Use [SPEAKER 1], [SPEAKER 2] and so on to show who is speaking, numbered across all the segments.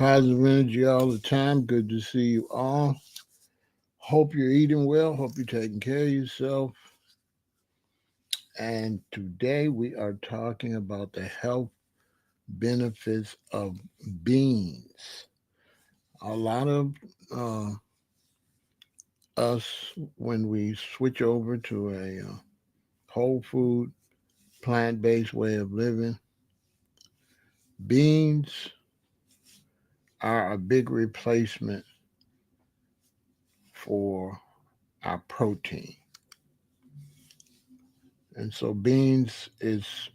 [SPEAKER 1] Positive energy all the time. Good to see you all. Hope you're eating well. Hope you're taking care of yourself. And today we are talking about the health benefits of beans. A lot of uh, us, when we switch over to a whole food, plant based way of living, beans are a big replacement for our protein. And so beans is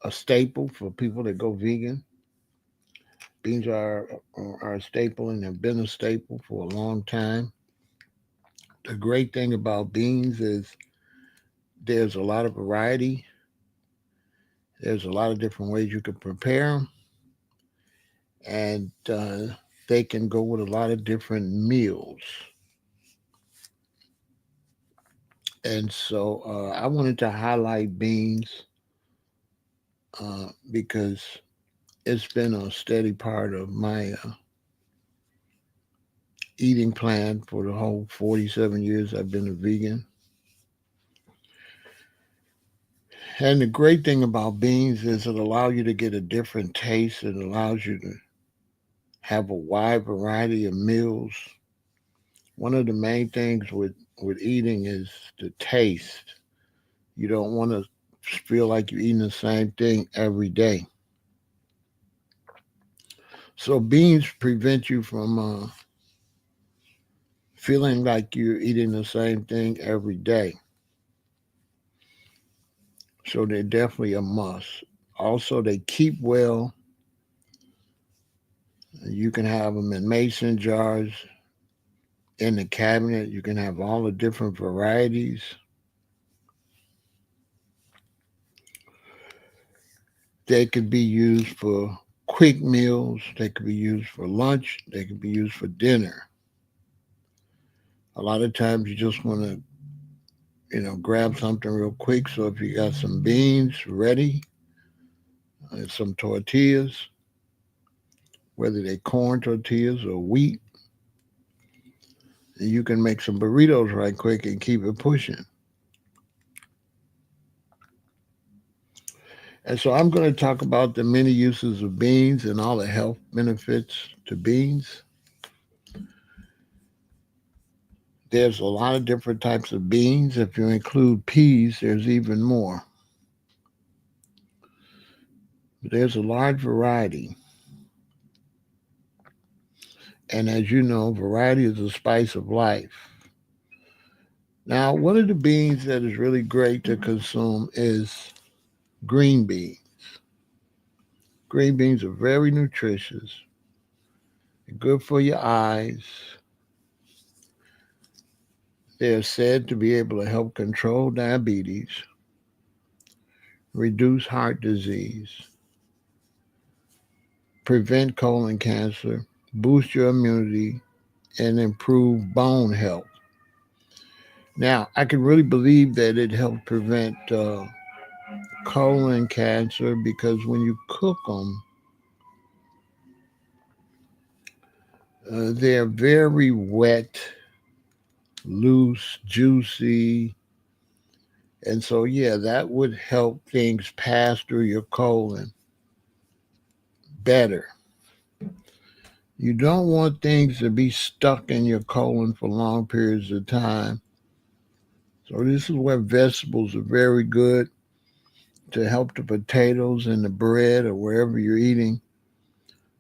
[SPEAKER 1] a staple for people that go vegan. Beans are a staple and have been a staple for a long time. The great thing about beans is there's a lot of variety. There's a lot of different ways you can prepare them, and they can go with a lot of different meals. And so I wanted to highlight beans because it's been a steady part of my eating plan for the whole 47 years I've been a vegan. And the great thing about beans is it allows you to get a different taste. It allows you to have a wide variety of meals. One of the main things with eating is the taste. You don't want to feel like you're eating the same thing every day. So beans prevent you from feeling like you're eating the same thing every day. So they're definitely a must. Also, they keep well. You can have them in mason jars in the cabinet. You can have all the different varieties. They could be used for quick meals. They could be used for lunch. They could be used for dinner. A lot of times you just want to, grab something real quick. So if you got some beans ready, some tortillas, whether they're corn tortillas or wheat, you can make some burritos right quick and keep it pushing. And so I'm going to talk about the many uses of beans and all the health benefits to beans. There's a lot of different types of beans. If you include peas, there's even more. There's a large variety. And as you know, variety is the spice of life. Now, one of the beans that is really great to consume is green beans. Green beans are very nutritious, good for your eyes. They are said to be able to help control diabetes, reduce heart disease, prevent colon cancer, boost your immunity, and improve bone health. Now, I can really believe that it helps prevent colon cancer because when you cook them, they're very wet, loose, juicy. And so, yeah, that would help things pass through your colon better. You don't want things to be stuck in your colon for long periods of time. So, this is where vegetables are very good to help the potatoes and the bread or wherever you're eating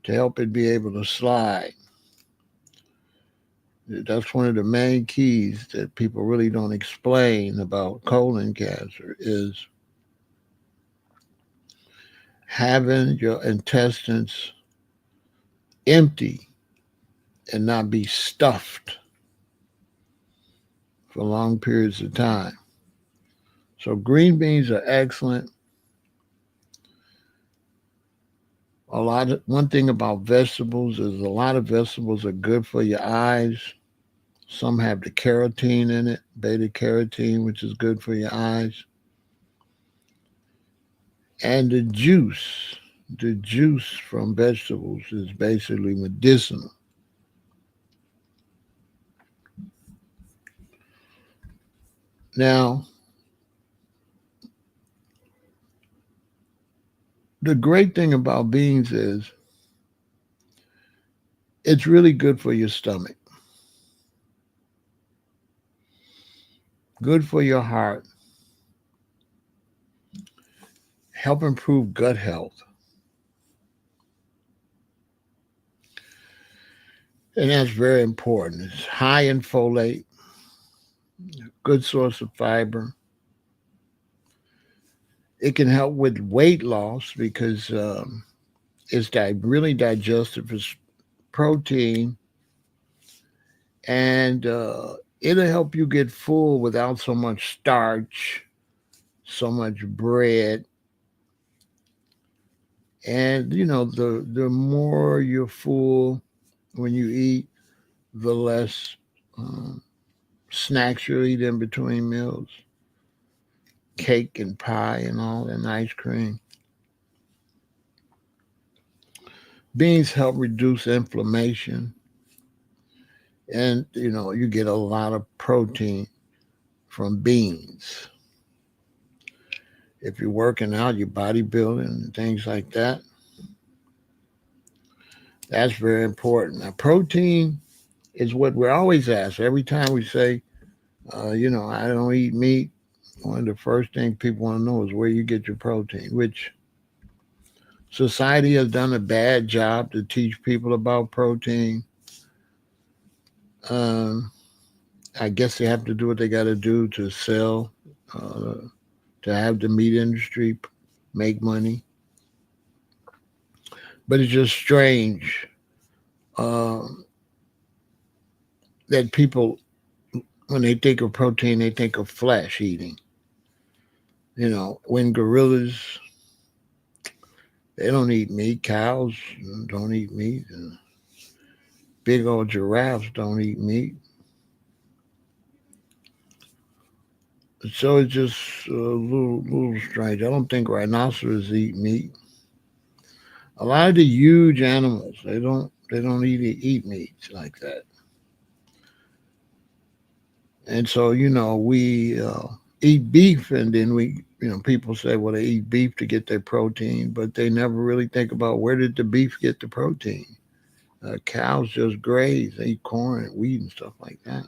[SPEAKER 1] to help it be able to slide. That's one of the main keys that people really don't explain about colon cancer is having your intestines empty and not be stuffed for long periods of time. So green beans are excellent. One thing about vegetables is a lot of vegetables are good for your eyes. Some have the carotene in it, beta carotene, which is good for your eyes. And the juice the juice from vegetables is basically medicinal. Now, the great thing about beans is it's really good for your stomach, good for your heart, help improve gut health. And that's very important. It's high in folate, good source of fiber. It can help with weight loss because it's really digestive. It's protein, and it'll help you get full without so much starch, so much bread. And the more you're full when you eat, the less um, snacks you eat in between meals, cake and pie and all, and ice cream. Beans help reduce inflammation, and you get a lot of protein from beans. If you're working out, you're bodybuilding and things like that, that's very important. Now, protein is what we're always asked every time we say, I don't eat meat. One of the first things people want to know is where you get your protein, which society has done a bad job to teach people about protein. Um, I guess they have to do what they got to do to sell, uh, to have the meat industry make money. But it's just strange um, that people, when they think of protein, they think of flesh eating. When gorillas, they don't eat meat, cows don't eat meat, and big old giraffes don't eat meat. So it's just a little strange. I don't think rhinoceros eat meat. A lot of the huge animals, they don't eat meat like that. And so we eat beef, and then people say, well, they eat beef to get their protein, but they never really think about where did the beef get the protein. Cows just graze, they eat corn and wheat and stuff like that.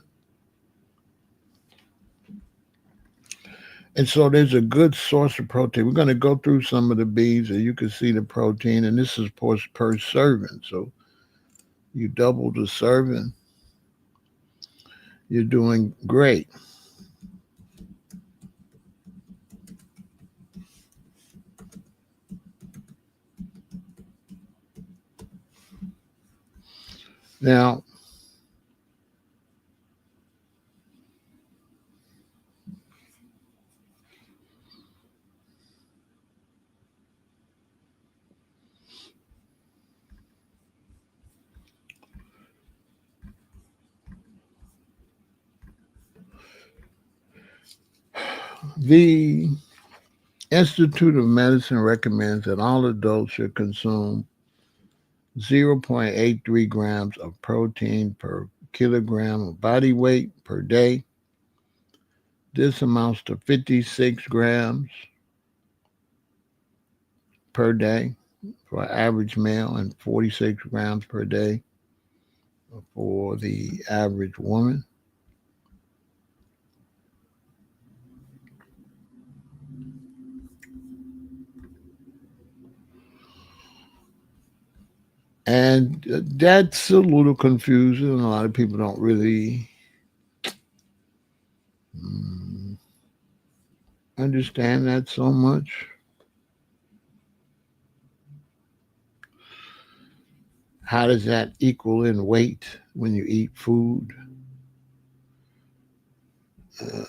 [SPEAKER 1] And so there's a good source of protein. We're going to go through some of the beans, and you can see the protein, and this is per serving. So you double the serving, you're doing great. Now, the Institute of Medicine recommends that all adults should consume 0.83 grams of protein per kilogram of body weight per day. This amounts to 56 grams per day for an average male and 46 grams per day for the average woman. And that's a little confusing. A lot of people don't really mm, understand that so much. How does that equal in weight when you eat food? Uh,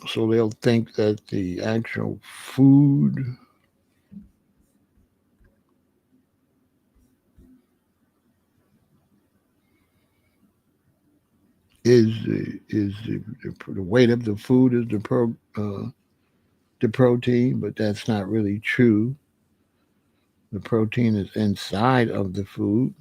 [SPEAKER 1] so they'll think that the actual food is the weight of the food is the the protein, but that's not really true. The protein is inside of the food.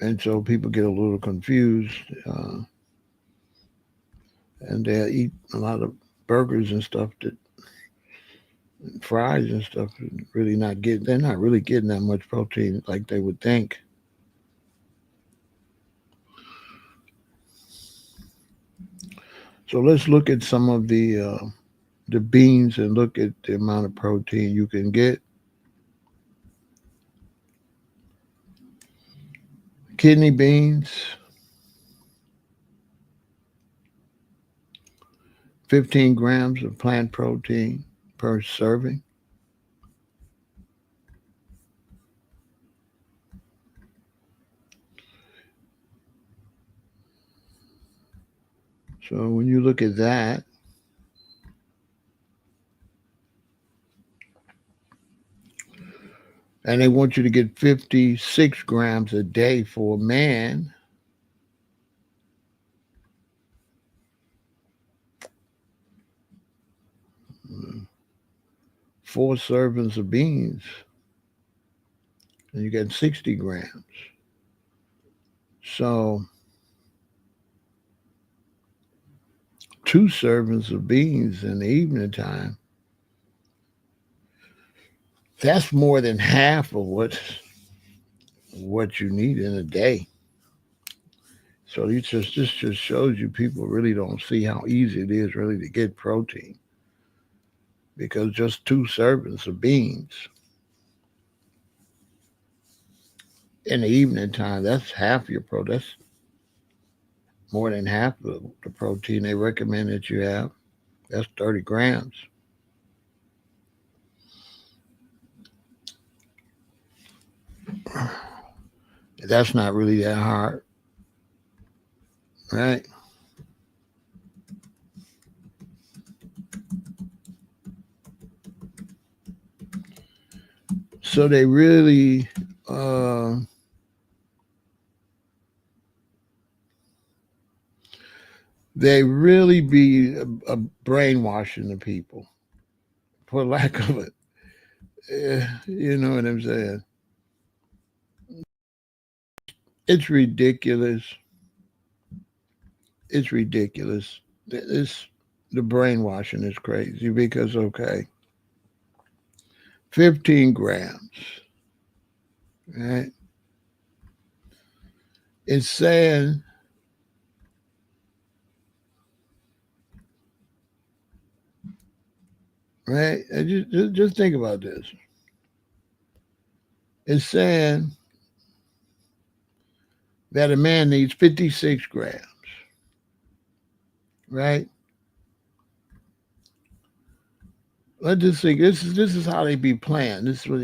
[SPEAKER 1] And so people get a little confused, uh, and they eat a lot of burgers and stuff that fries and stuff. Really not getting. They're not really getting that much protein like they would think. So let's look at some of the beans and look at the amount of protein you can get. Kidney beans, 15 grams of plant protein per serving. So when you look at that, and they want you to get 56 grams a day for a man, four servings of beans, and you get 60 grams. So two servings of beans in the evening time, that's more than half of what you need in a day. So this just shows you people really don't see how easy it is really to get protein, because just two servings of beans in the evening time, that's half your protein. That's more than half of the protein they recommend that you have. That's 30 grams. That's not really that hard, right? So uh, they really be brainwashing the people, for lack of it. You know what I'm saying? It's ridiculous. It's ridiculous. It's the brainwashing is crazy because okay, 15 grams, right? It's saying, right? Just think about this. It's saying that a man needs 56 grams, right? Let's just think. This is how they be playing. This is what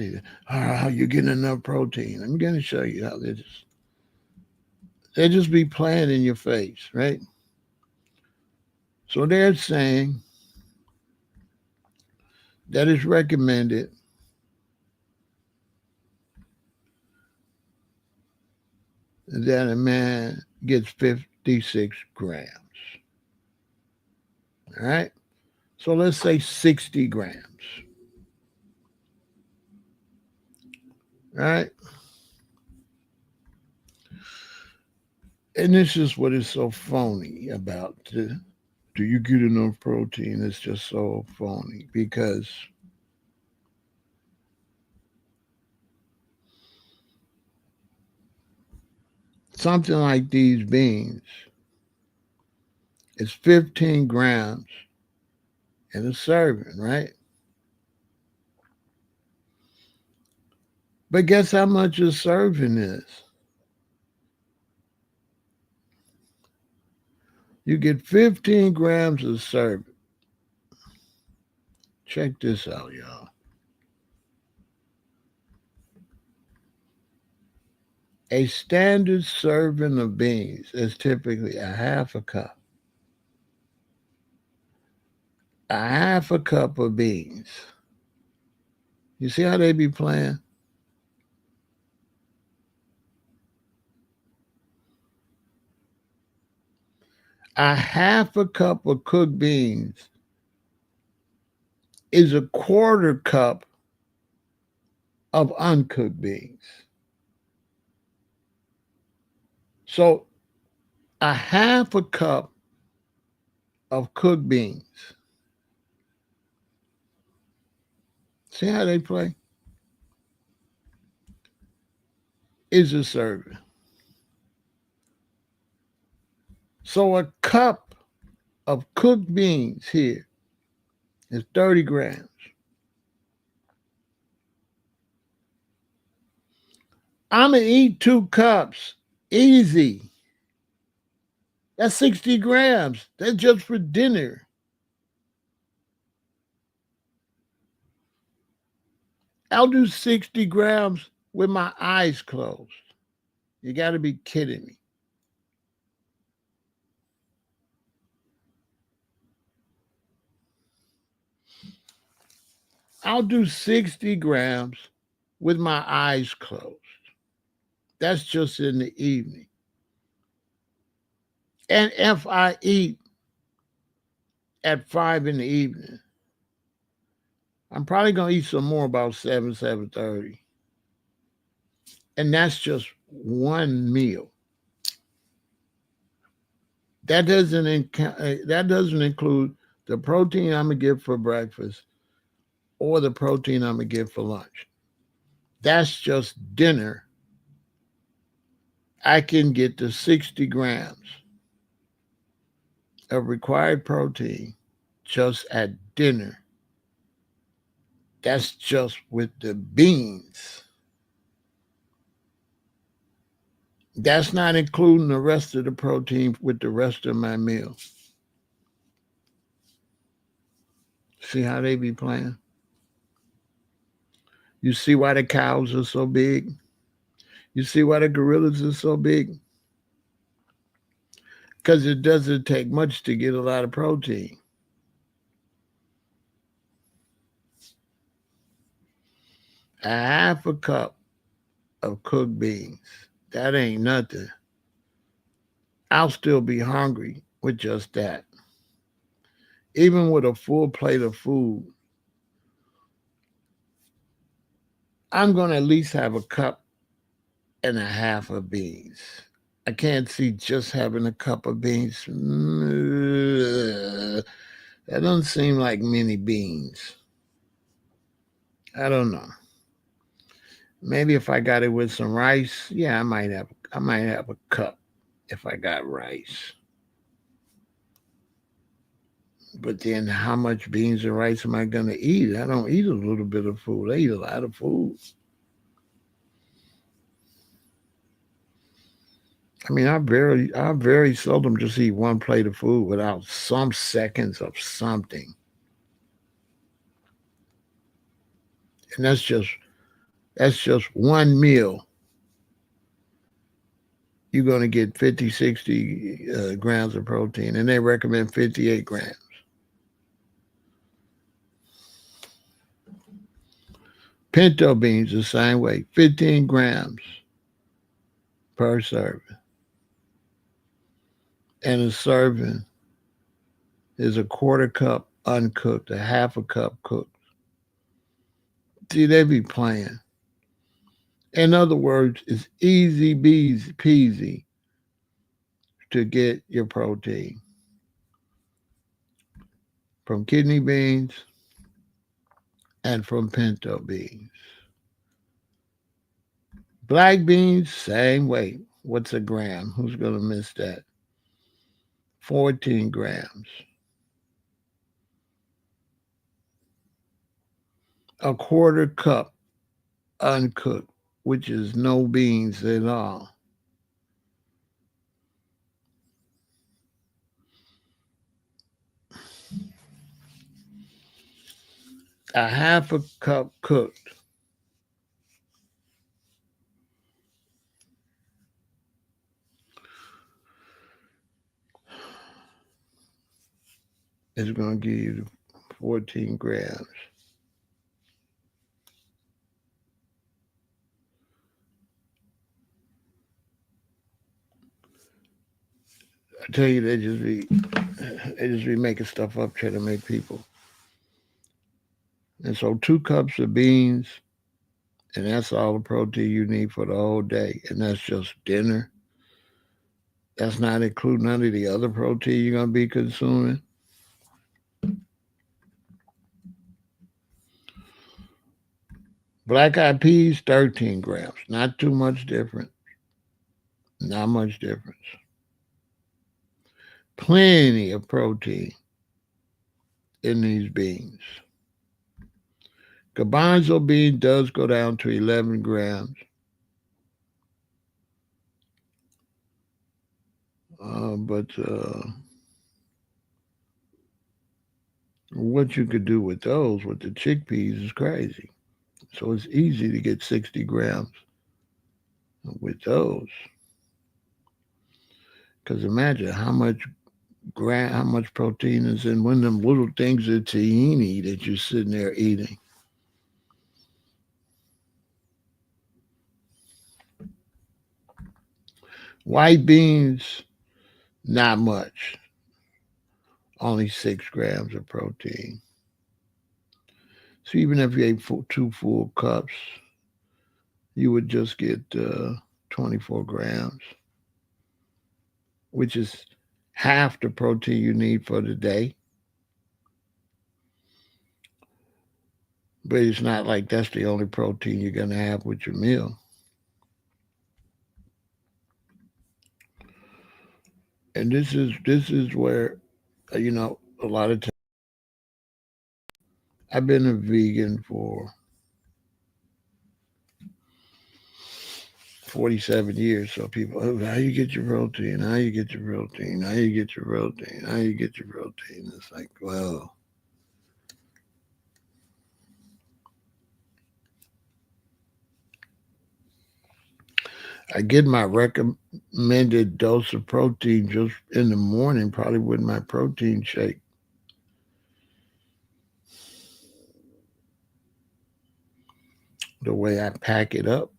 [SPEAKER 1] how you getting enough protein. I'm going to show you how they just be playing in your face, right? So they're saying that it's recommended that a man gets 56 grams. All right. So let's say 60 grams. All right. And this is what is so phony about do you get enough protein? It's just so phony because something like these beans is 15 grams in a serving, right? But guess how much a serving is? You get 15 grams of serving. Check this out, y'all. A standard serving of beans is typically a half a cup. A half a cup of beans. You see how they be playing? A half a cup of cooked beans is a quarter cup of uncooked beans. So a half a cup of cooked beans. See how they play? Is a serving. So a cup of cooked beans here is 30 grams. I'm going to eat 2 cups. Easy. That's 60 grams. That's just for dinner. I'll do 60 grams with my eyes closed. You got to be kidding me. I'll do 60 grams with my eyes closed. That's just in the evening. And if I eat at 5 in the evening, I'm probably going to eat some more about 7:30. And that's just one meal. That doesn't include the protein I'm gonna get for breakfast or the protein I'm gonna get for lunch. That's just dinner. I can get the 60 grams of required protein just at dinner. That's just with the beans. That's not including the rest of the protein with the rest of my meal. See how they be playing? You see why the cows are so big? You see why the gorillas are so big? Because it doesn't take much to get a lot of protein. A half a cup of cooked beans. That ain't nothing. I'll still be hungry with just that. Even with a full plate of food, I'm going to at least have a cup and a half of beans. I can't see just having a cup of beans. That doesn't seem like many beans. I don't know. Maybe if I got it with some rice, yeah, I might have a cup if I got rice. But then how much beans and rice am I going to eat? I don't eat a little bit of food. I eat a lot of food. I mean, I very seldom just eat one plate of food without some seconds of something. And that's just one meal. You're going to get 50, 60 grams of protein, and they recommend 58 grams. Pinto beans the same way, 15 grams per serving. And a serving is a quarter cup uncooked, a half a cup cooked. See, they be playing. In other words, it's easy peasy to get your protein from kidney beans and from pinto beans. Black beans, same way. What's a gram? Who's going to miss that? 14 grams. A quarter cup uncooked, which is no beans at all. A half a cup cooked is going to give you 14 grams. I tell you, they just be making stuff up, trying to make people. And so 2 cups of beans, and that's all the protein you need for the whole day. And that's just dinner. That's not including none of the other protein you're gonna be consuming. Black eyed peas, 13 grams. Not too much different. Not much difference. Plenty of protein in these beans. Garbanzo bean does go down to 11 grams. But what you could do with those, with the chickpeas, is crazy. So it's easy to get 60 grams with those. Because imagine how much protein is in one of them little things of tahini that you're sitting there eating. White beans, not much. Only 6 grams of protein. So even if you ate 2 full cups, you would just get 24 grams, which is half the protein you need for the day. But it's not like that's the only protein you're going to have with your meal. And this is where a lot of times I've been a vegan for 47 years. So people, oh, how you get your protein? How you get your protein? How you get your protein? How you get your protein? It's like, well, I get my recommended dose of protein just in the morning, probably with my protein shake. The way I pack it up.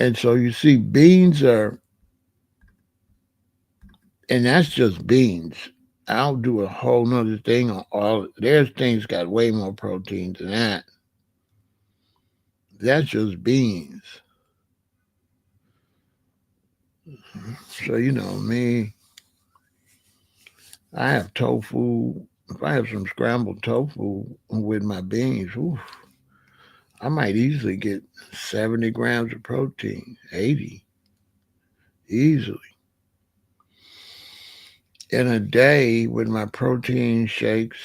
[SPEAKER 1] And so you see, beans are, and that's just beans. I'll do a whole nother thing on all. There's things got way more protein than that. That's just beans. So me, I have tofu. If I have some scrambled tofu with my beans, oof, I might easily get 70 grams of protein, 80 easily. In a day with my protein shakes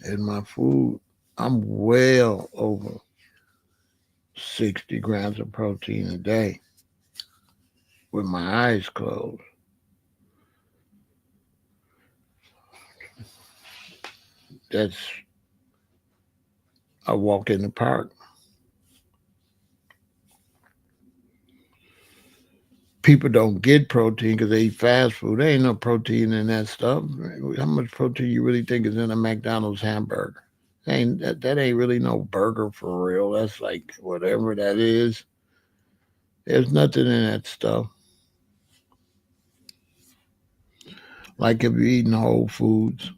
[SPEAKER 1] and my food, I'm well over 60 grams of protein a day with my eyes closed. That's a walk in the park. People don't get protein because they eat fast food. There ain't no protein in that stuff. How much protein you really think is in a McDonald's hamburger? That ain't really no burger for real. That's like whatever that is. There's nothing in that stuff. Like if you're eating whole foods,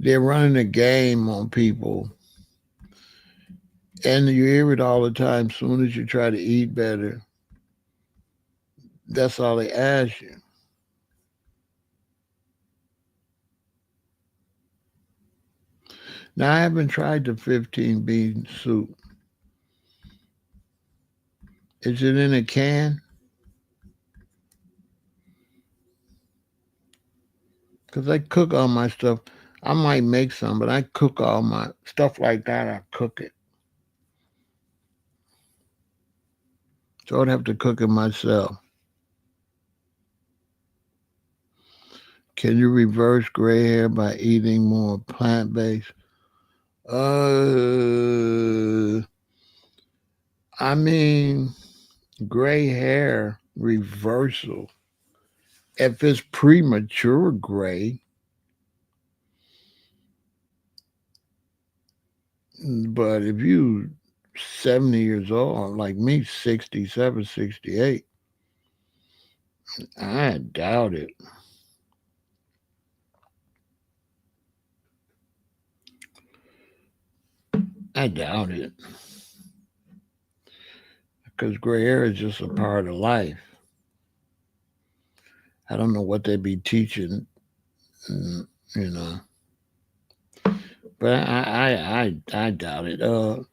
[SPEAKER 1] they're running a game on people, and you hear it all the time. Soon as you try to eat better, that's all they ask you. Now I haven't tried the 15 bean soup. Is it in a can? Because I cook all my stuff. I might make some, but I cook all my stuff like that. I cook it. So I'd have to cook it myself. Can you reverse gray hair by eating more plant based? I mean, gray hair reversal. If it's premature gray, But if you 70 years old, like me, 67, 68, I doubt it. I doubt it. Because gray hair is just a part of life. I don't know what they be teaching, mm, you know. But I doubt it.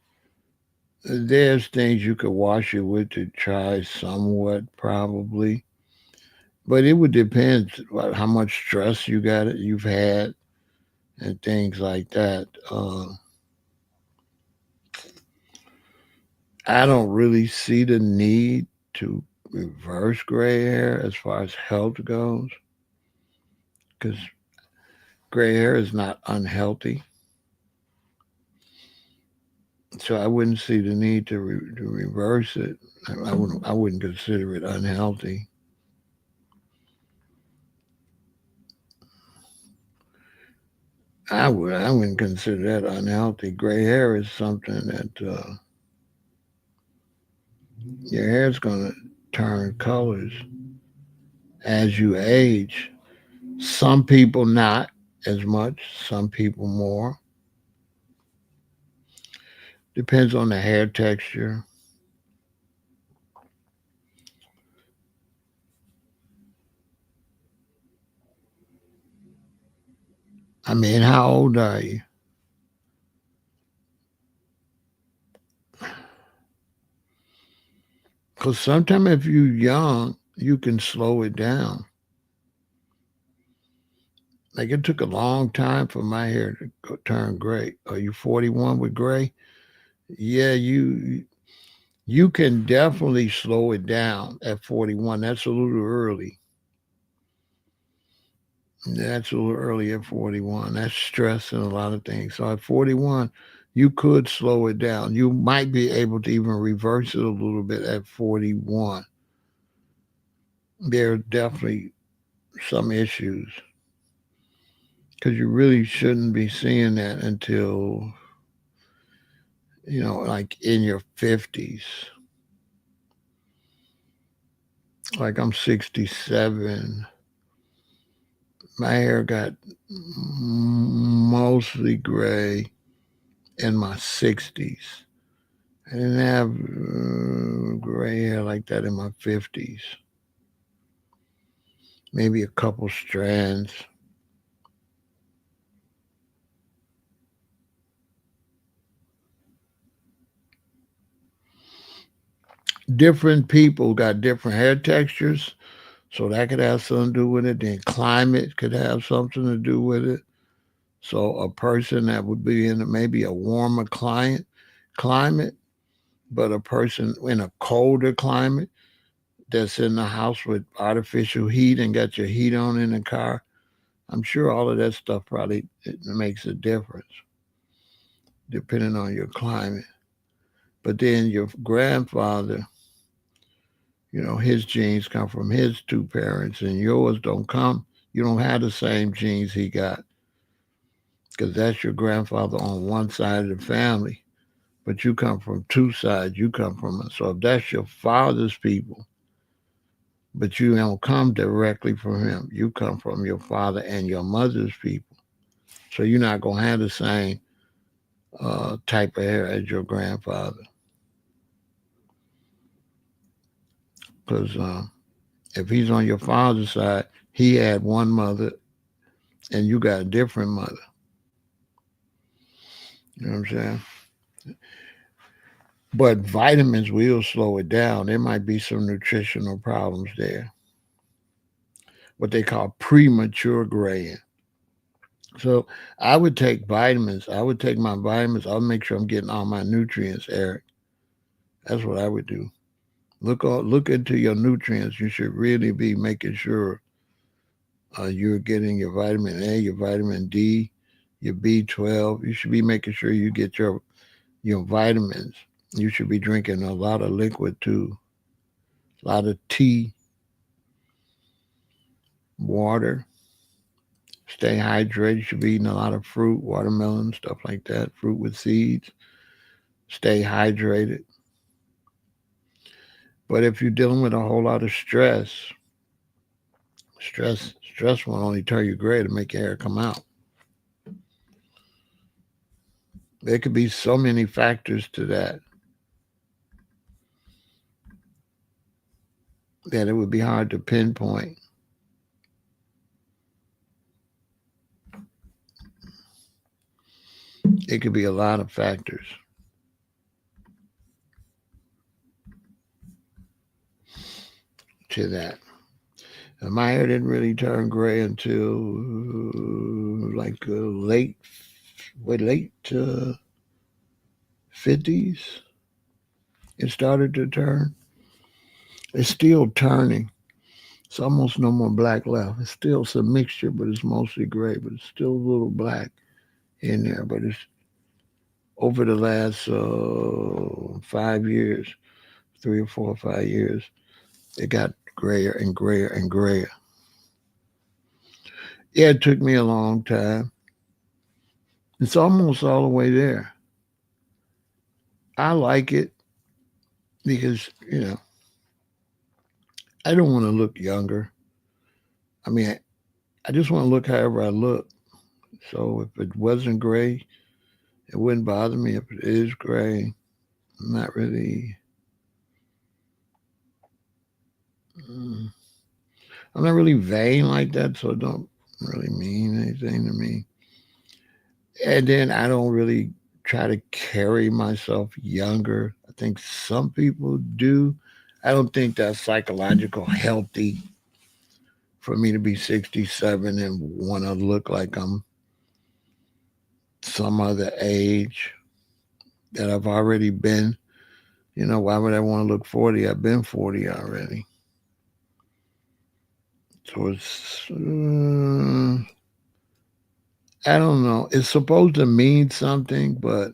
[SPEAKER 1] There's things you could wash it with to try somewhat, probably. But it would depend how much stress you've had, and things like that. I don't really see the need to reverse gray hair as far as health goes, because gray hair is not unhealthy. So I wouldn't see the need to reverse it. I wouldn't consider it unhealthy. I wouldn't consider that unhealthy. Gray hair is something that your hair's gonna turn colors as you age. Some people not as much, some people more. Depends on the hair texture. I mean, how old are you? Because sometimes if you're young, you can slow it down. Like it took a long time for my hair to turn gray. Are you 41 with gray? Yeah, you can definitely slow it down at 41. That's a little early. That's a little early at 41. That's stress and a lot of things. So at 41, you could slow it down. You might be able to even reverse it a little bit at 41. There are definitely some issues because you really shouldn't be seeing that until, like in your 50s. Like I'm 67. My hair got mostly gray in my 60s. I didn't have gray hair like that in my 50s. Maybe a couple strands. Different people got different hair textures, so that could have something to do with it. Then climate could have something to do with it. So a person that would be in maybe a warmer climate, but a person in a colder climate that's in the house with artificial heat and got your heat on in the car, I'm sure all of that stuff probably it makes a difference depending on your climate. But then your grandfather, his genes come from his two parents, and yours don't come. You don't have the same genes he got because that's your grandfather on one side of the family. But you come from two sides. You come from so if that's your father's people, but you don't come directly from him. You come from your father and your mother's people. So you're not gonna have the same type of hair as your grandfather, because if he's on your father's side, he had one mother, and you got a different mother. You know what I'm saying? But vitamins will slow it down. There might be some nutritional problems there. What they call premature graying. So I would take vitamins. I would take my vitamins. I'll make sure I'm getting all my nutrients, Eric. That's what I would do. Look into your nutrients. You should really be making sure you're getting your vitamin A, your vitamin D, your B12. You should be making sure you get your vitamins. You should be drinking a lot of liquid too, a lot of tea, water, Stay hydrated. You should be eating a lot of fruit, watermelon, stuff like that, fruit with seeds. Stay hydrated. But if you're dealing with a whole lot of stress won't only turn you gray to make your hair come out. There could be so many factors to that it would be hard to pinpoint. It could be a lot of factors to that. And my hair didn't really turn gray until like late 50s. It started to turn. It's still turning. It's almost no more black left. It's still some mixture, but it's mostly gray. But it's still a little black in there. But it's over the last 5 years, 3 or 4 or 5 years, it got grayer and grayer and grayer. Yeah, it took me a long time. It's almost all the way there. I like it because, I don't want to look younger. I mean, I just want to look however I look. So if it wasn't gray, it wouldn't bother me. If it is gray, I'm not really. mm, I'm not really vain like that, so it don't really mean anything to me. And then I don't really try to carry myself younger. I think some people do. I don't think that's psychological healthy for me to be 67 and want to look like I'm some other age that I've already been. Why would I want to look 40? I've been 40 already. So I don't know. It's supposed to mean something, but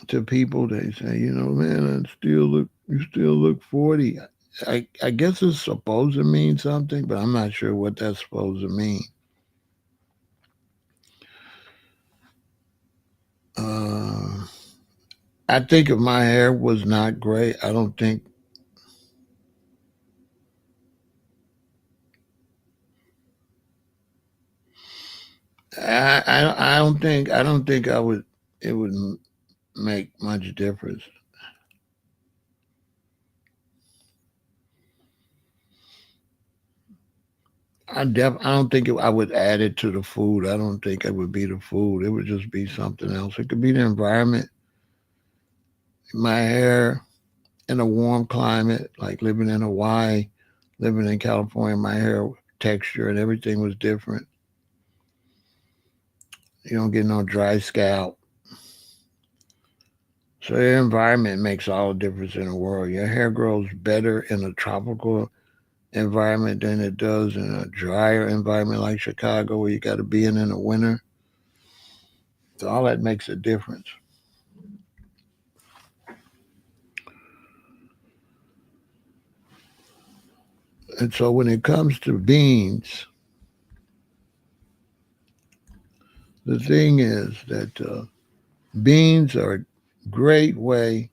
[SPEAKER 1] to people, they say, man, you still look 40. I guess it's supposed to mean something, but I'm not sure what that's supposed to mean. Uh, I think if my hair was not gray, I don't think I don't think I would it would make much difference. I don't think I would add it to the food. I don't think it would be the food. It would just be something else. It could be the environment. My hair in a warm climate, like living in Hawaii, living in California, my hair texture and everything was different. You don't get no dry scalp. So your environment makes all the difference in the world. Your hair grows better in a tropical environment than it does in a drier environment like Chicago where you got to be in the winter. So all that makes a difference. And so when it comes to beans, the thing is that beans are a great way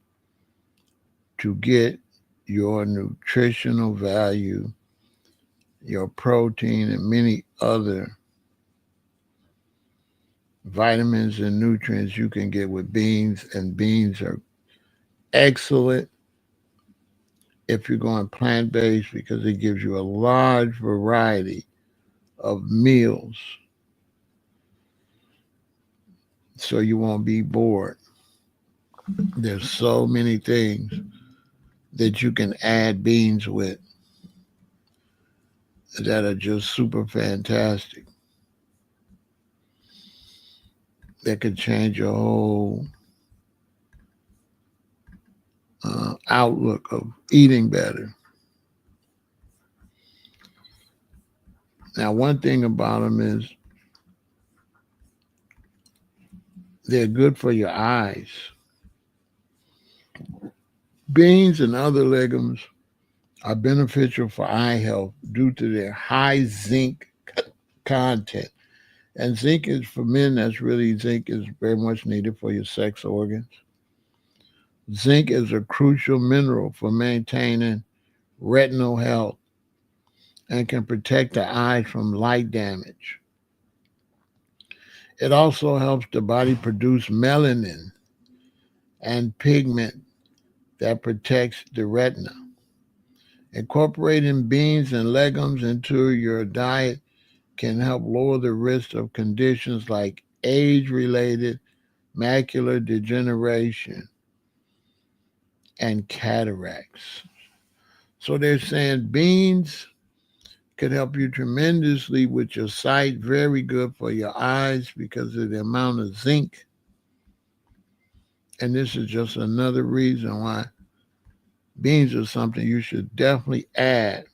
[SPEAKER 1] to get your nutritional value, your protein, and many other vitamins and nutrients you can get with beans. And beans are excellent if you're going plant based because it gives you a large variety of meals so you won't be bored. There's so many things that you can add beans with that are just super fantastic. That could change your whole outlook of eating better. Now, one thing about them is they're good for your eyes. Beans and other legumes are beneficial for eye health due to their high zinc content. And zinc is for men, zinc is very much needed for your sex organs. Zinc is a crucial mineral for maintaining retinal health and can protect the eyes from light damage. It also helps the body produce melanin and pigment that protects the retina. Incorporating beans and legumes into your diet can help lower the risk of conditions like age related macular degeneration and cataracts. So they're saying beans could help you tremendously with your sight, very good for your eyes because of the amount of zinc. And this is just another reason why beans are something you should definitely add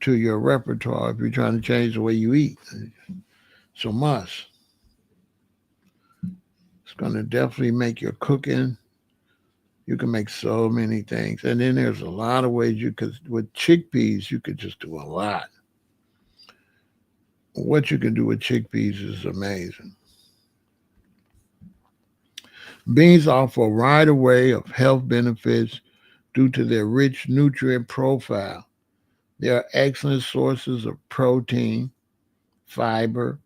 [SPEAKER 1] to your repertoire if you're trying to change the way you eat. It's a must. It's going to definitely make your cooking. You can make so many things. And then there's a lot of ways you could, with chickpeas, you could just do a lot. What you can do with chickpeas is amazing. Beans offer a wide array of health benefits due to their rich nutrient profile. They are excellent sources of protein, fiber,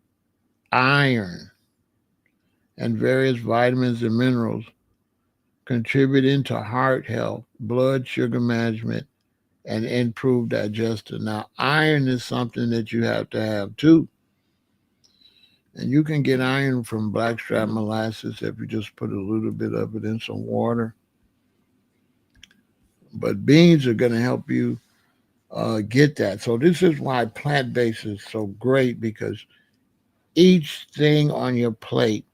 [SPEAKER 1] iron, and various vitamins and minerals, contributing to heart health, blood sugar management, and improved digestion. Now, iron is something that you have to have too. And you can get iron from blackstrap molasses if you just put a little bit of it in some water. But beans are going to help you get that. So this is why plant-based is so great, because each thing on your plate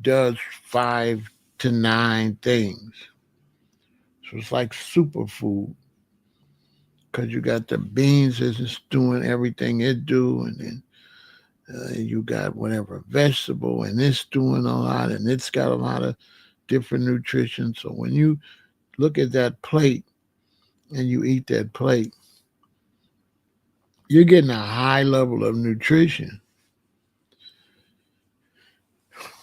[SPEAKER 1] does 5 to 9 things. So it's like superfood because you got the beans that's doing everything it do, and then you got whatever vegetable, and it's doing a lot, and it's got a lot of different nutrition. So when you look at that plate and you eat that plate, you're getting a high level of nutrition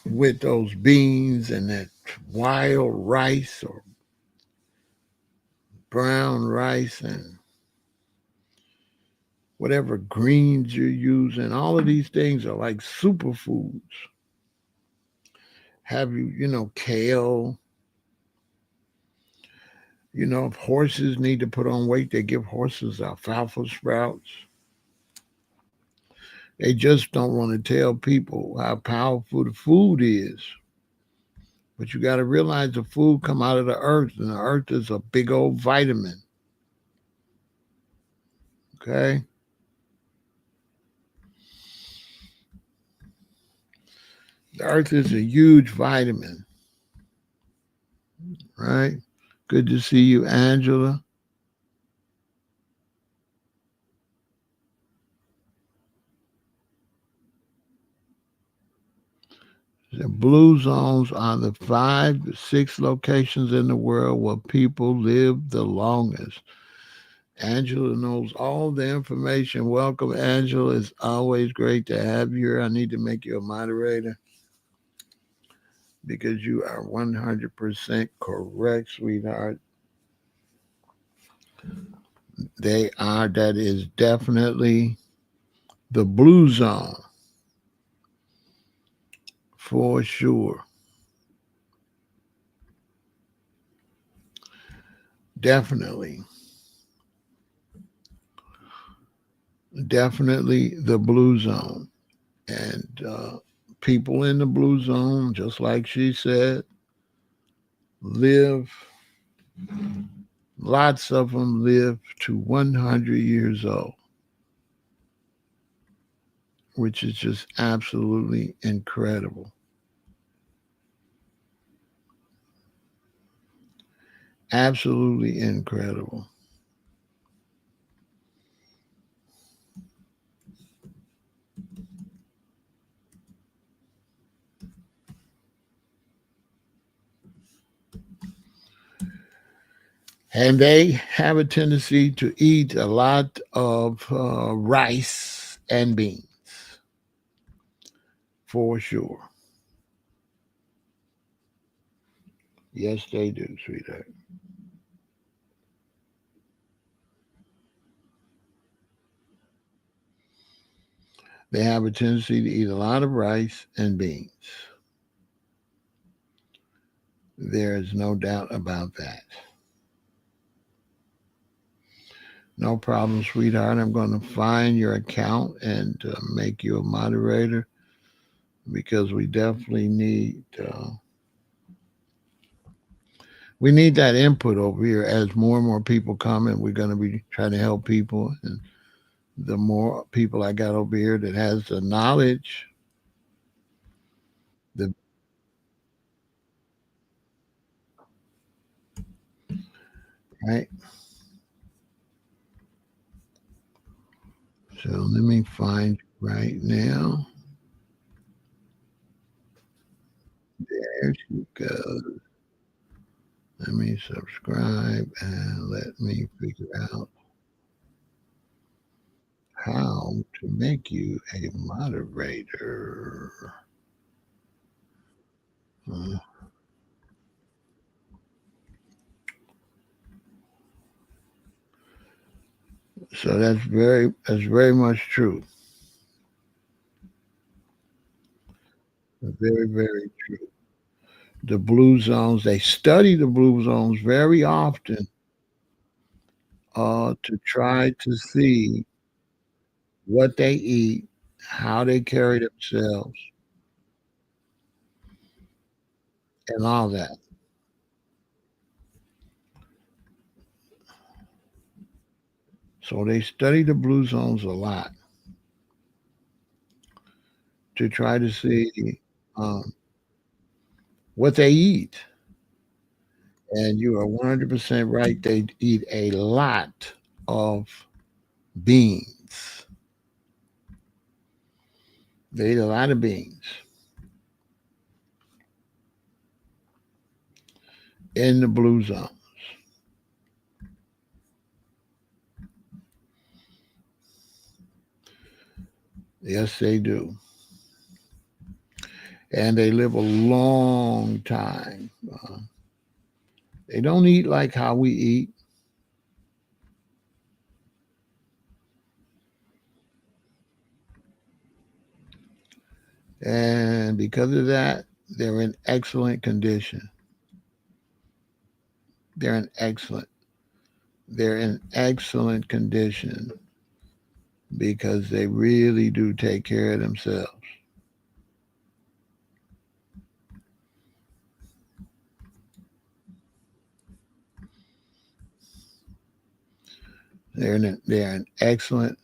[SPEAKER 1] with those beans and that wild rice or brown rice and whatever greens you're using. All of these things are like superfoods. Have kale. If horses need to put on weight, they give horses alfalfa sprouts. They just don't want to tell people how powerful the food is. But you got to realize the food come out of the earth, and the earth is a big old vitamin. Okay? The earth is a huge vitamin, right? Good to see you, Angela. The blue zones are the 5 to 6 locations in the world where people live the longest. Angela knows all the information. Welcome, Angela. It's always great to have you here. I need to make you a moderator because you are 100% correct, sweetheart. That is definitely the blue zone for sure. Definitely. Definitely the blue zone. And people in the blue zone, just like she said, live, lots of them live to 100 years old, which is just absolutely incredible. Absolutely incredible. And they have a tendency to eat a lot of rice and beans, for sure. Yes, they do, sweetheart. They have a tendency to eat a lot of rice and beans. There is no doubt about that. No problem, sweetheart. I'm going to find your account and make you a moderator because we need that input over here. As more and more people come in, we're going to be trying to help people, and the more people I got over here that has the knowledge, the right. So let me find right now. There she goes. Let me subscribe and let me figure out how to make you a moderator. Uh, so that's very much true. Very, very true. The blue zones, they study the blue zones very often to try to see what they eat, how they carry themselves, and all that. So they study the blue zones a lot to try to see um, what they eat. And you are 100% right. They eat a lot of beans. They eat a lot of beans in the blue zone. Yes, they do. And they live a long time. They don't eat like how we eat. And because of that, they're in excellent condition. They're in excellent. They're in excellent condition because they really do take care of themselves. They're in excellent,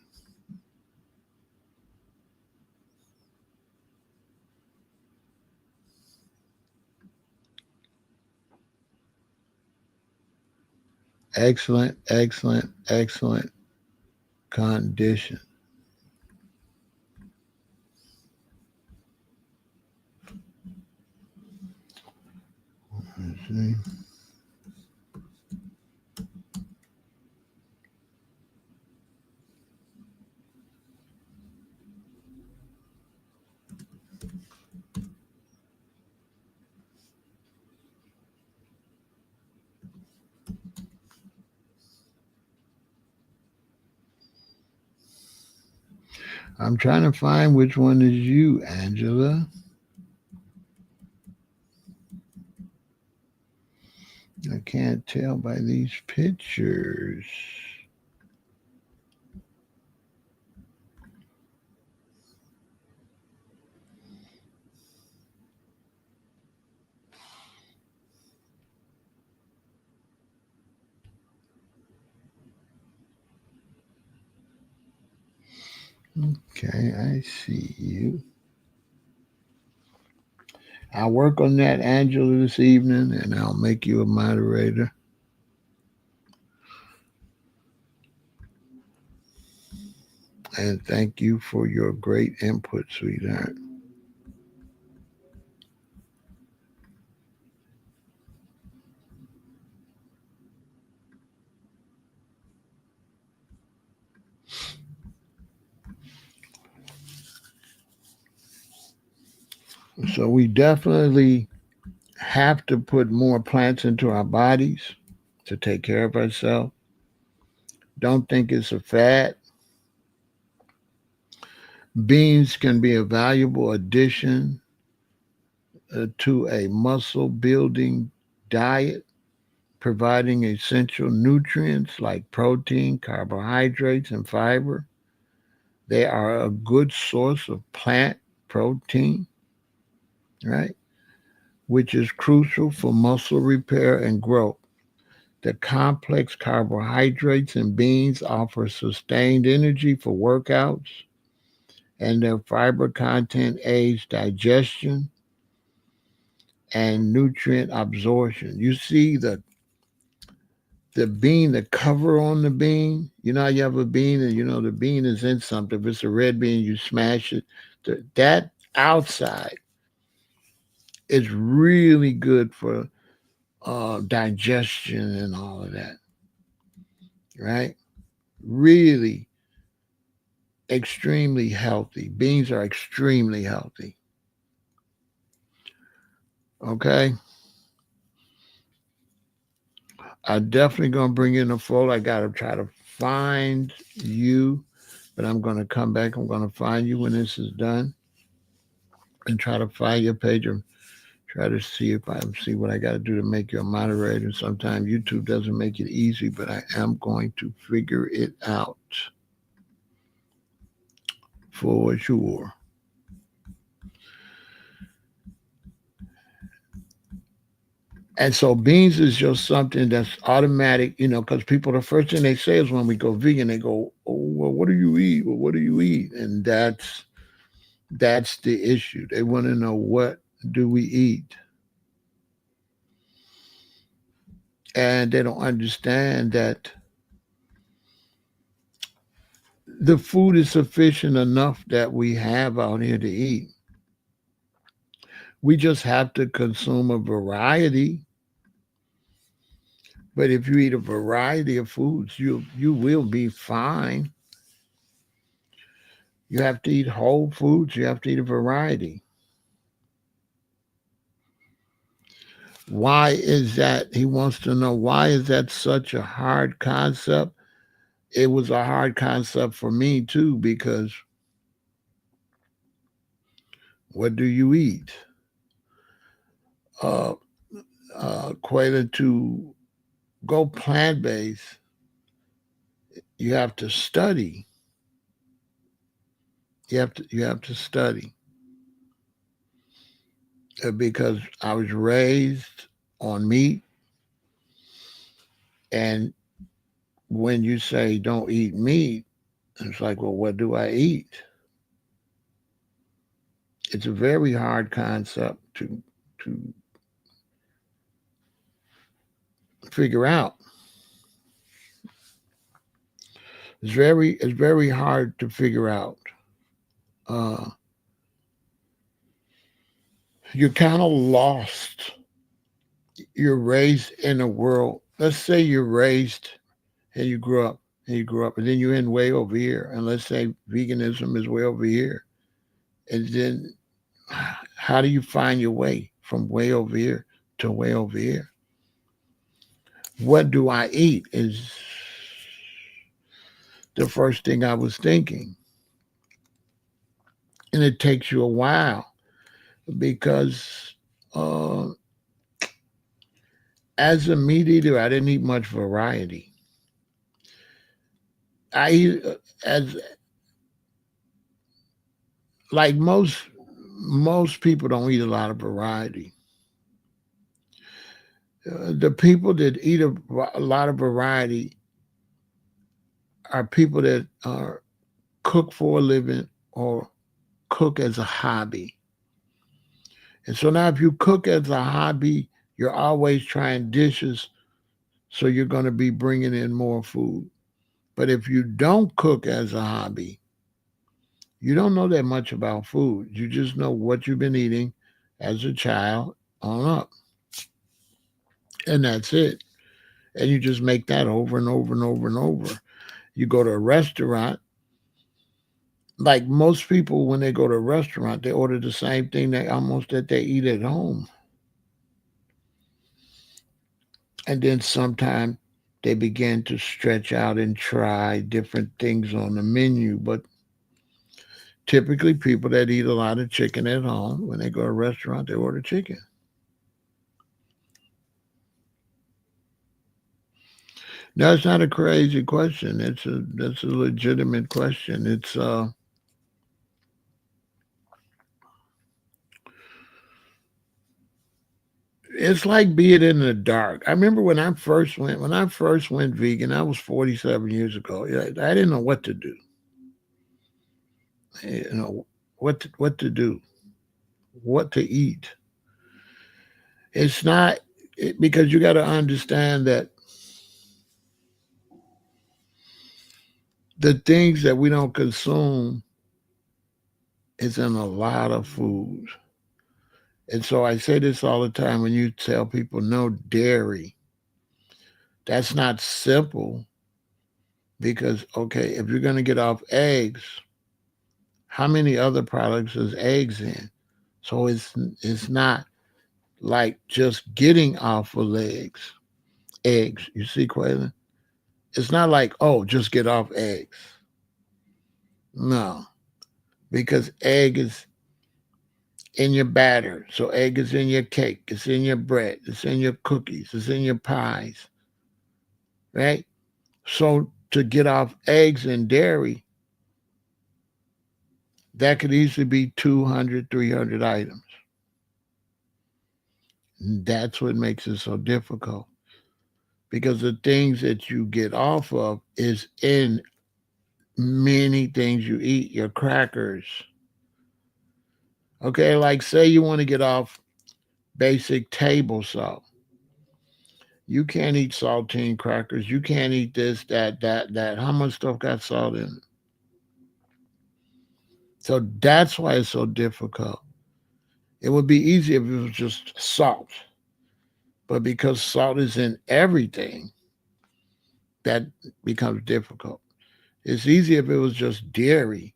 [SPEAKER 1] excellent condition. Let's see. I'm trying to find which one is you, Angela. I can't tell by these pictures. Okay, I see you. I'll work on that, Angela, this evening, and I'll make you a moderator. And thank you for your great input, sweetheart. So we definitely have to put more plants into our bodies to take care of ourselves. Don't think it's a fad. Beans can be a valuable addition to a muscle building diet, providing essential nutrients like protein, carbohydrates, and fiber. They are a good source of plant protein, right? Which is crucial for muscle repair and growth. The complex carbohydrates in beans offer sustained energy for workouts, and their fiber content aids digestion and nutrient absorption. You see the bean, the cover on the bean. You know how you have a bean and you know the bean is in something. If it's a red bean, you smash it. That outside is really good for digestion and all of that, right? Really extremely healthy. Beans are extremely healthy. Okay. I'm definitely gonna bring in a photo. I gotta try to find you, but I'm gonna come back. I'm gonna find you when this is done and try to find your page and try to see if I see what I gotta do to make you a moderator. Sometimes YouTube doesn't make it easy, but I am going to figure it out for sure. And so beans is just something that's automatic, because people, the first thing they say is when we go vegan, they go, "Oh, well, what do you eat? Well, what do you eat?" And that's the issue. They want to know, what do we eat, and they don't understand that the food is sufficient enough that we have out here to eat. We just have to consume a variety. But if you eat a variety of foods, you will be fine. You have to eat whole foods. You have to eat a variety. Why is that? He wants to know, why is that such a hard concept? It was a hard concept for me too, because what do you eat? Uh, Quayla, to go plant based, you have to study. You have to study, because I was raised on meat, and when you say don't eat meat, it's like, well, what do I eat? It's a very hard concept to figure out. It's very hard to figure out. Uh, you're kind of lost. You're raised in a world. Let's say you're raised and you grew up, and then you're in way over here. And let's say veganism is way over here, and then how do you find your way from way over here to way over here? What do I eat is the first thing I was thinking, and it takes you a while because as a meat eater, I didn't eat much variety. I eat as like most people don't eat a lot of variety. The people that eat a lot of variety are people that are cook for a living or cook as a hobby. And so now, if you cook as a hobby, you're always trying dishes, so you're going to be bringing in more food. But if you don't cook as a hobby, you don't know that much about food. You just know what you've been eating as a child on up. And that's it. And you just make that over and over and over and over. You go to a restaurant Like most people, when they go to a restaurant, they order the same thing that they eat at home, and then sometimes they begin to stretch out and try different things on the menu. But typically, people that eat a lot of chicken at home, when they go to a restaurant, they order chicken. That's not a crazy question. That's a legitimate question. It's like being in the dark. I remember when I first went vegan. That was 47 years ago. Yeah, I didn't know what to do. You know what to do, what to eat. It's not because you got to understand that the things that we don't consume is in a lot of foods. And so I say this all the time when you tell people no dairy. That's not simple because okay, if you're going to get off eggs, how many other products is eggs in? So it's not like just getting off of eggs. You see, Quaylen? It's not like oh, just get off eggs. No, because egg is in your batter. So egg is in your cake. It's in your bread. It's in your cookies. It's in your pies. Right? So to get off eggs and dairy, that could easily be 200, 300 items. And that's what makes it so difficult because the things that you get off of is in many things you eat, your crackers. Okay, like say you want to get off basic table salt. You can't eat saltine crackers. You can't eat this, that. How much stuff got salt in it? So that's why it's so difficult. It would be easy if it was just salt. But because salt is in everything, that becomes difficult. It's easy if it was just dairy.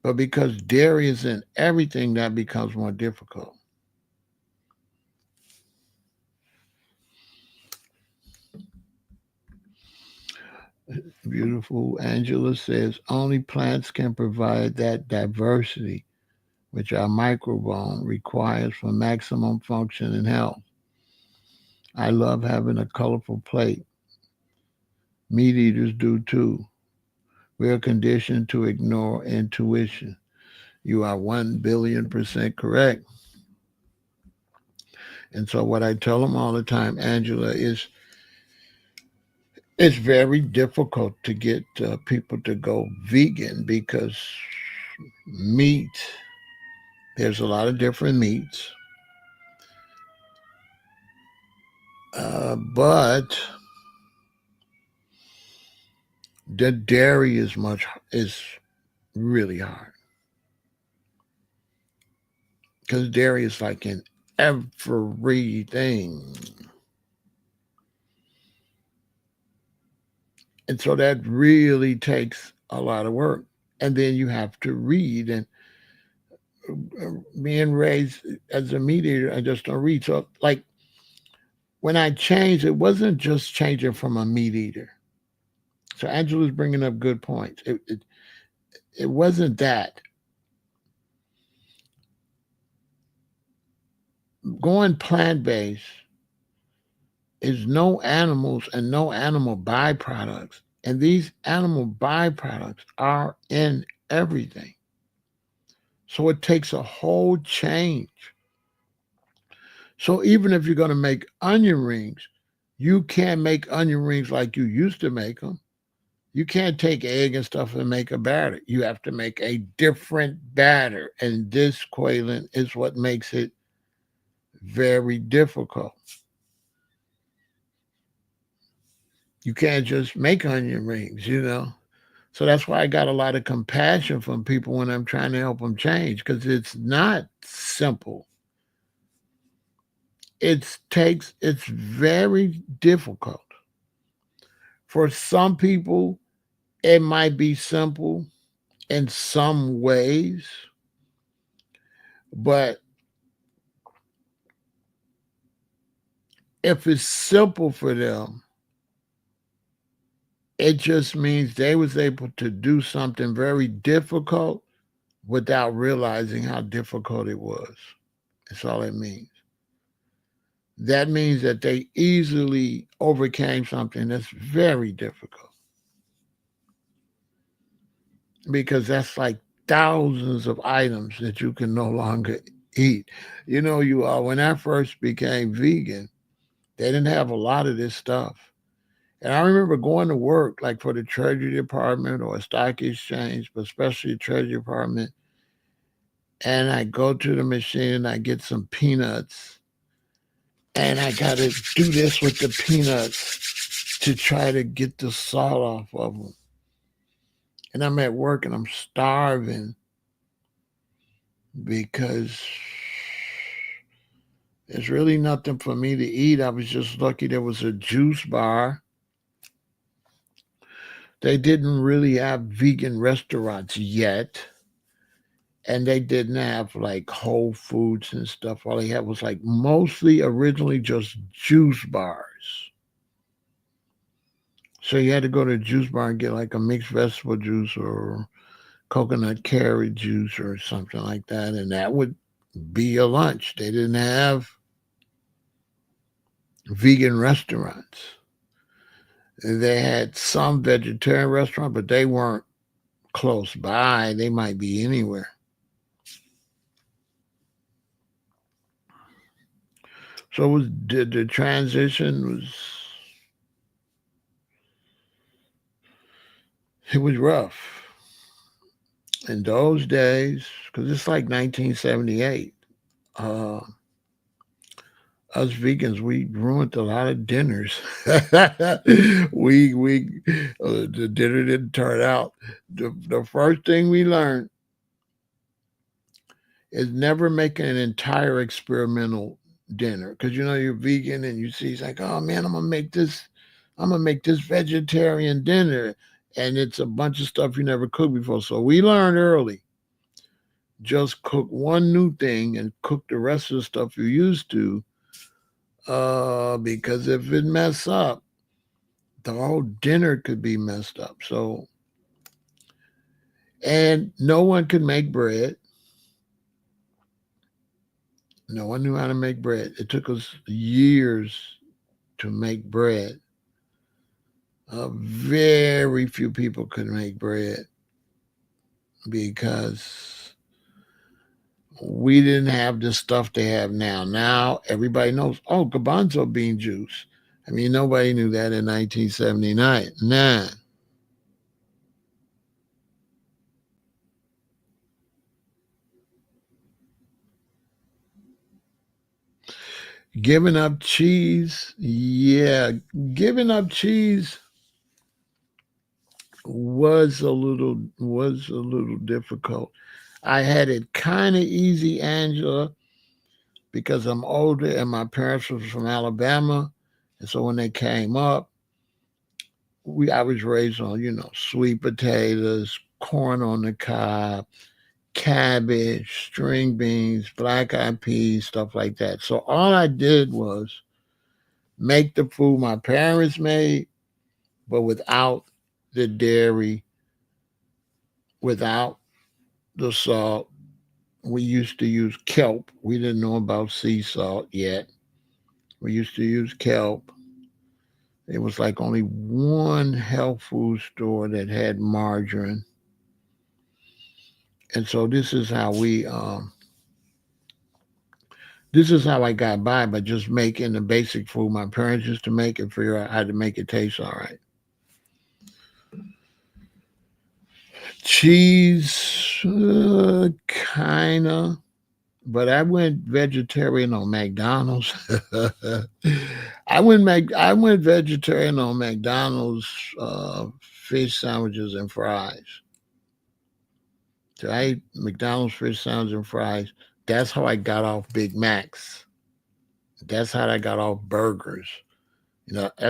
[SPEAKER 1] But because dairy is in everything, that becomes more difficult. Beautiful. Angela says only plants can provide that diversity which our microbiome requires for maximum function and health. I love having a colorful plate. Meat eaters do too. We are conditioned to ignore intuition. You are 1 billion% correct. And so, what I tell them all the time, Angela, is it's very difficult to get people to go vegan because meat, there's a lot of different meats, but the dairy is really hard because dairy is like in everything. And so that really takes a lot of work. And then you have to read. And being raised as a meat eater, I just don't read. So, like, when I changed, it wasn't just changing from a meat eater. So, Angela's bringing up good points. It wasn't that. Going plant based is no animals and no animal byproducts. And these animal byproducts are in everything. So it takes a whole change. So even if you're going to make onion rings, you can't make onion rings like you used to make them. You can't take egg and stuff and make a batter. You have to make a different batter. And this, Quaylen, is what makes it very difficult. You can't just make onion rings. So that's why I got a lot of compassion from people when I'm trying to help them change because it's not simple. It's very difficult. For some people, it might be simple. in some ways, but if it's simple for them, it just means they was able to do something very difficult without realizing how difficult it was. That's all it means. That means that they easily overcame something that's very difficult because that's like thousands of items that you can no longer eat. You know, when I first became vegan, they didn't have a lot of this stuff. And I remember going to work, like for the Treasury Department or a stock exchange, but especially the Treasury Department, and I go to the machine and I get some peanuts, and I got to do this with the peanuts to try to get the salt off of them. And I'm at work and I'm starving because there's really nothing for me to eat. I was just lucky there was a juice bar. They didn't really have vegan restaurants yet. And they didn't have like Whole Foods and stuff. All they had was like mostly originally just juice bars. So you had to go to a juice bar and get like a mixed vegetable juice or coconut carrot juice or something like that. And that would be your lunch. They didn't have vegan restaurants. They had some vegetarian restaurants, but they weren't close by. They might be anywhere. So the transition it was rough in those days because it's like 1978. Uh, us vegans, we ruined a lot of dinners. The dinner didn't turn out. The first thing we learned is never making an entire experimental dinner because you're vegan and you see it's like, oh man, I'm gonna make this vegetarian dinner, and it's a bunch of stuff you never cooked before. So we learned early, just cook one new thing and cook the rest of the stuff you used to, because if it mess up, the whole dinner could be messed up. So, and no one could make bread. No one knew how to make bread. It took us years to make bread. Very few people could make bread because we didn't have the stuff they have now. Now everybody knows, oh, garbanzo bean juice. I mean, nobody knew that in 1979. Nah. Giving up cheese, yeah, giving up cheese was a little difficult. I had it kind of easy, Angela, because I'm older and my parents were from Alabama, and so when they came up, I was raised on sweet potatoes, corn on the cob, cabbage, string beans, black eyed peas, stuff like that. So all I did was make the food my parents made, but without the dairy, without the salt. We used to use kelp. We didn't know about sea salt yet. We used to use kelp. It was like only one health food store that had margarine. And so this is how I got by just making the basic food my parents used to make and figure out how to make it taste all right. Cheese, kind of, but I went vegetarian on McDonald's. I went vegetarian on McDonald's fish sandwiches and fries. So I ate McDonald's fish sandwiches and fries. That's how I got off Big Macs. That's how I got off burgers.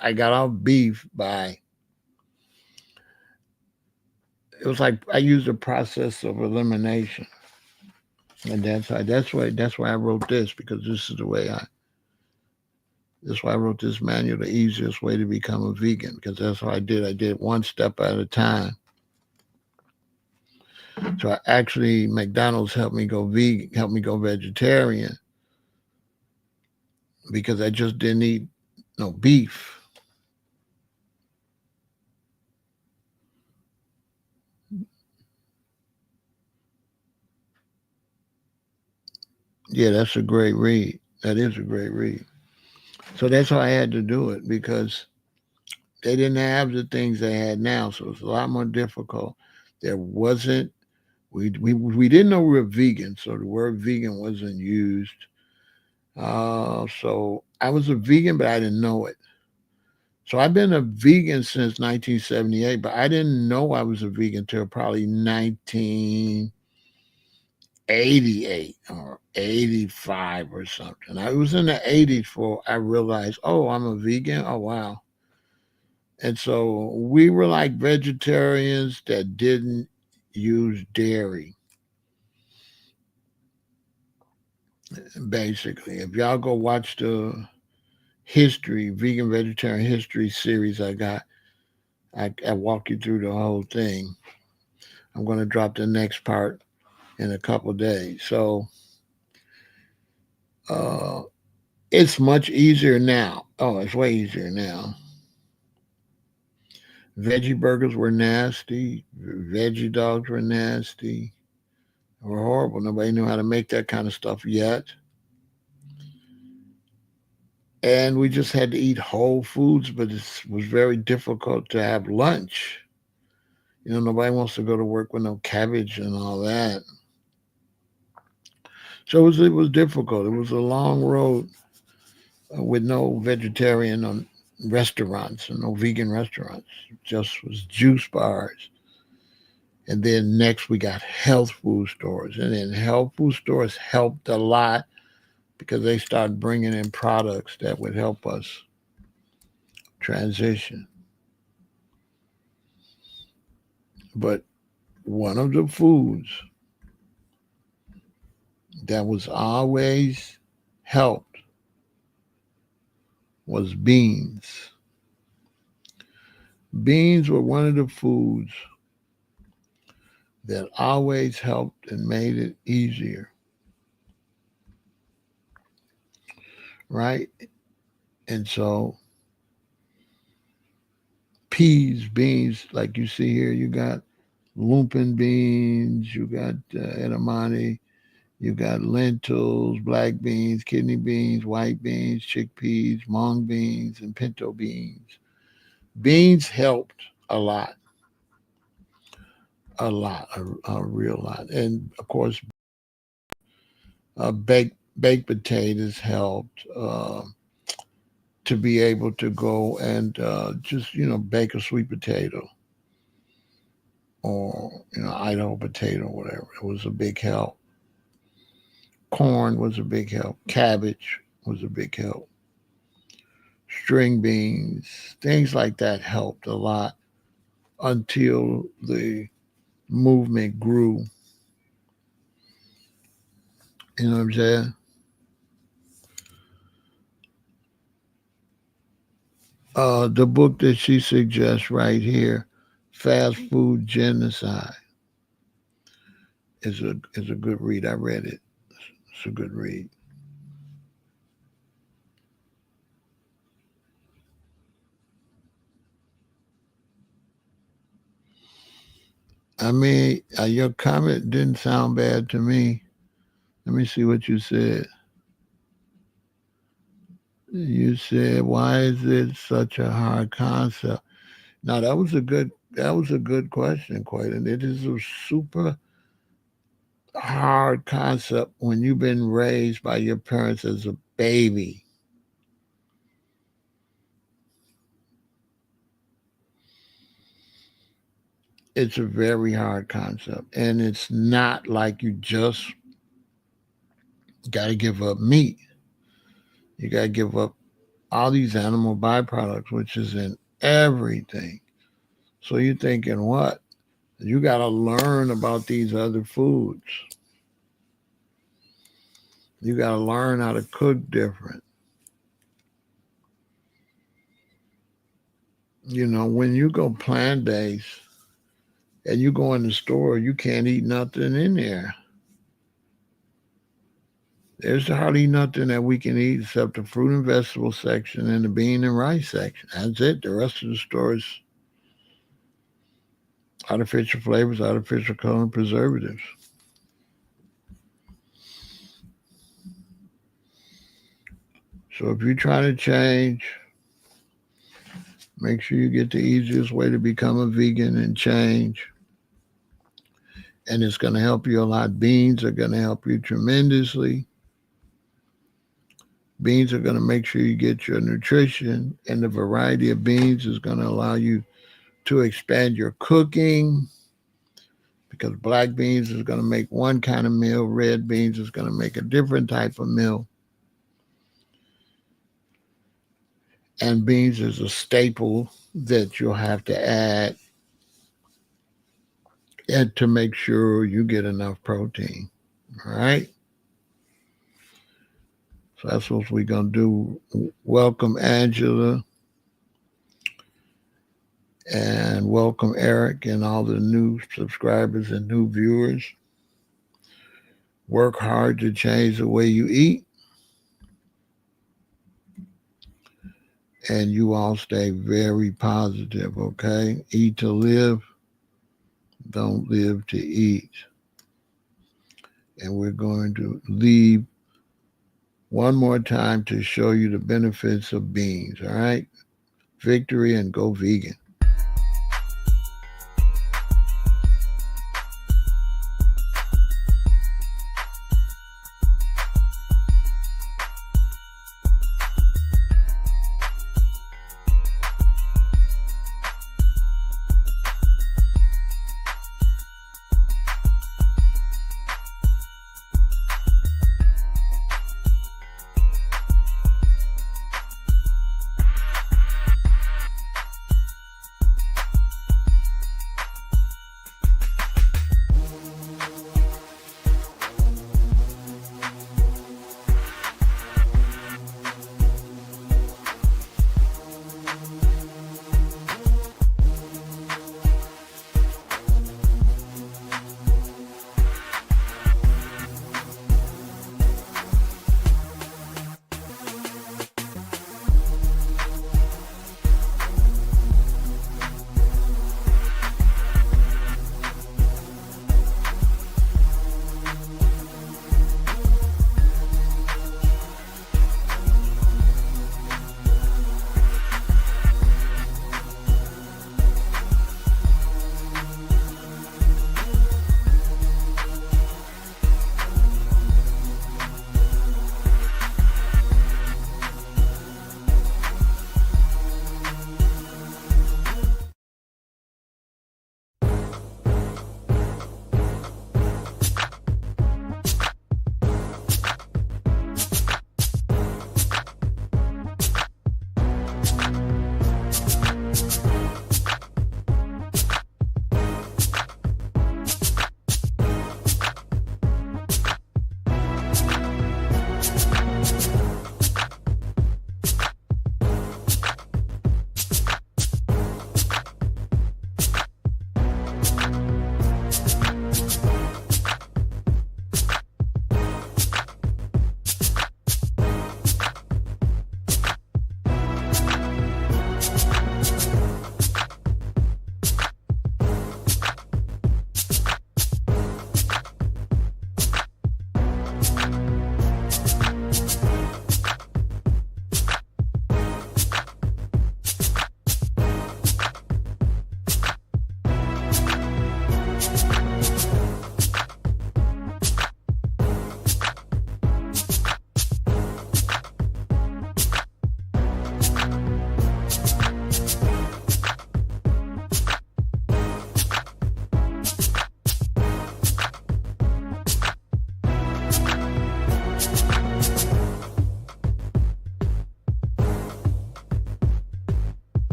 [SPEAKER 1] I got off beef by it was like I used a process of elimination, and that's why I wrote this, because that's why I wrote this manual, the easiest way to become a vegan, because that's what I did. I did one step at a time. So I actually McDonald's helped me go vegan, helped me go vegetarian, because I just didn't eat no beef. Yeah, that's a great read. That is a great read. So that's how I had to do it, because they didn't have the things they had now, so it's a lot more difficult. There wasn't we didn't know we were vegan, so the word vegan wasn't used. So I was a vegan, but I didn't know it. So I've been a vegan since 1978, but I didn't know I was a vegan till probably 1988 or 85 or something. I was in the 80s before I realized, oh, I'm a vegan. Oh, wow. And so we were like vegetarians that didn't use dairy, basically. If y'all go watch the history, vegan vegetarian history series I got, I walk you through the whole thing. I'm going to drop the next part in a couple of days. So uh, it's much easier now. Oh, it's way easier now. Veggie burgers were nasty. Veggie dogs were nasty. They were horrible. Nobody knew how to make that kind of stuff yet. And we just had to eat whole foods, but it was very difficult to have lunch. Nobody wants to go to work with no cabbage and all that. So it was difficult. It was a long road with no vegetarian restaurants and no vegan restaurants. It just was juice bars. And then next we got health food stores. And then health food stores helped a lot because they started bringing in products that would help us transition. But one of the foods that was always helped was beans. Beans were one of the foods that always helped and made it easier, right? And so peas, beans, like you see here, you got lumpin beans, you got edamame, you got lentils, black beans, kidney beans, white beans, chickpeas, mung beans, and pinto beans. Beans helped a lot, a real lot. And of course, baked potatoes helped to be able to go and just bake a sweet potato or Idaho potato, whatever. It was a big help. Corn was a big help. Cabbage was a big help. String beans, things like that helped a lot until the movement grew. You know what I'm saying? The book that she suggests right here, Fast Food Genocide, is a good read. I read it. It's a good read. I mean, your comment didn't sound bad to me. Let me see what you said. You said, "Why is it such a hard concept?" Now that was a good question, quite, and it is a super hard concept when you've been raised by your parents as a baby. It's a very hard concept, and it's not like you just got to give up meat. You got to give up all these animal byproducts, which is in everything. So you're thinking, what? You got to learn about these other foods. You got to learn how to cook different. You know, when you go plant based and you go in the store, you can't eat nothing in there. There's hardly nothing that we can eat except the fruit and vegetable section and the bean and rice section. That's it. The rest of the store is artificial flavors, artificial color, and preservatives. So if you're trying to change, make sure you get the easiest way to become a vegan and change. And it's going to help you a lot. Beans are going to help you tremendously. Beans are going to make sure you get your nutrition, and the variety of beans is going to allow you to expand your cooking, because black beans is going to make one kind of meal, red beans is going to make a different type of meal. And beans is a staple that you'll have to add and to make sure you get enough protein. All right? So that's what we're going to do. Welcome, Angela. And welcome, Eric, and all the new subscribers and new viewers. Work hard to change the way you eat. And you all stay very positive, okay? Eat to live, don't live to eat. And we're going to leave one more time to show you the benefits of beans, all right? Victory and go vegan.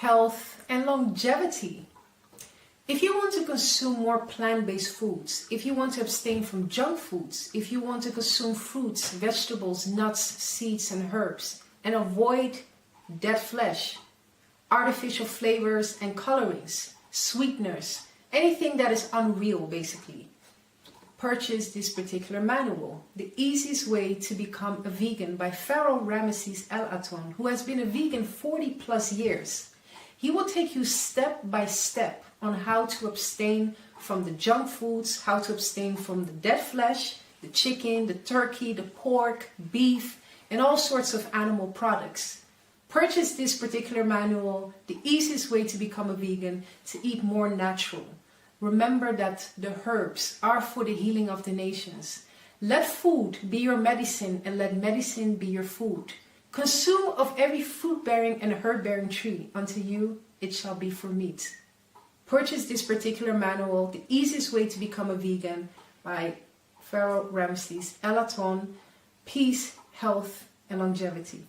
[SPEAKER 2] health, and longevity. If you want to consume more plant-based foods, if you want to abstain from junk foods, if you want to consume fruits, vegetables, nuts, seeds, and herbs, and avoid dead flesh, artificial flavors and colorings, sweeteners, anything that is unreal basically, purchase this particular manual, The Easiest Way to Become a Vegan by Pharaoh Ramesses El Aton, who has been a vegan 40 plus years. He will take you step by step on how to abstain from the junk foods, how to abstain from the dead flesh, the chicken, the turkey, the pork, beef, and all sorts of animal products. Purchase this particular manual, The Easiest Way to Become a Vegan, to eat more natural. Remember that the herbs are for the healing of the nations. Let food be your medicine and let medicine be your food. Consume of every fruit-bearing and herb-bearing tree. Unto you it shall be for meat. Purchase this particular manual, The Easiest Way to Become a Vegan by Pharaoh Ramesses El Aton. Peace, health, and longevity.